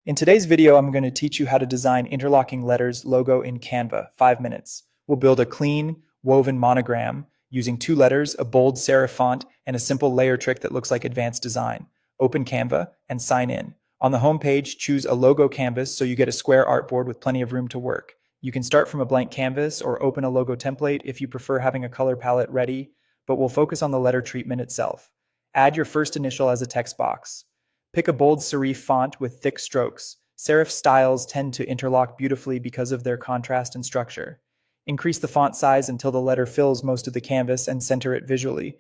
In today's video, I'm going to teach you how to design interlocking letters logo in Canva, 5 minutes. We'll build a clean, woven monogram using 2 letters, a bold serif font, and a simple layer trick that looks like advanced design. Open Canva and sign in. On the home page, choose a logo canvas so you get a square artboard with plenty of room to work. You can start from a blank canvas or open a logo template if you prefer having a color palette ready, but we'll focus on the letter treatment itself. Add your first initial as a text box. Pick a bold serif font with thick strokes. Serif styles tend to interlock beautifully because of their contrast and structure. Increase the font size until the letter fills most of the canvas and center it visually.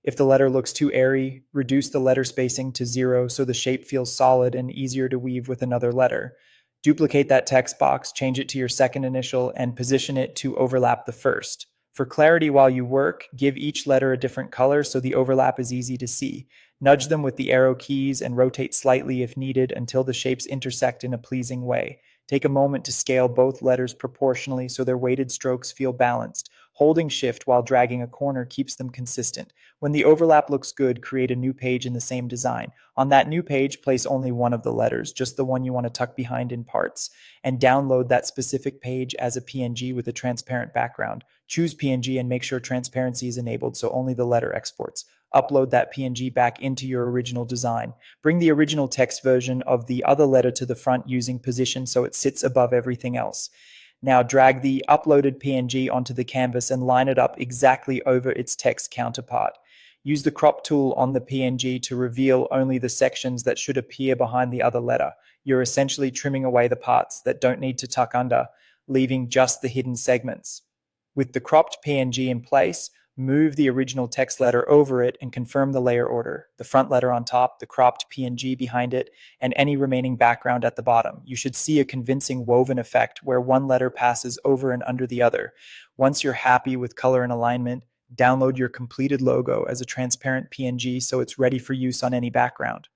If the letter looks too airy, reduce the letter spacing to 0 so the shape feels solid and easier to weave with another letter. Duplicate that text box, change it to your second initial, and position it to overlap the first. For clarity while you work, give each letter a different color so the overlap is easy to see. Nudge them with the arrow keys and rotate slightly if needed until the shapes intersect in a pleasing way. Take a moment to scale both letters proportionally so their weighted strokes feel balanced. Holding shift while dragging a corner keeps them consistent. When the overlap looks good, create a new page in the same design. On that new page, place only one of the letters, just the one you want to tuck behind in parts, and download that specific page as a PNG with a transparent background. Choose PNG and make sure transparency is enabled so only the letter exports. Upload that PNG back into your original design. Bring the original text version of the other letter to the front using position so it sits above everything else. Now drag the uploaded PNG onto the canvas and line it up exactly over its text counterpart. Use the crop tool on the PNG to reveal only the sections that should appear behind the other letter. You're essentially trimming away the parts that don't need to tuck under, leaving just the hidden segments. With the cropped PNG in place, move the original text letter over it and confirm the layer order. The front letter on top, the cropped PNG behind it, and any remaining background at the bottom. You should see a convincing woven effect where one letter passes over and under the other. Once you're happy with color and alignment, download your completed logo as a transparent PNG so it's ready for use on any background.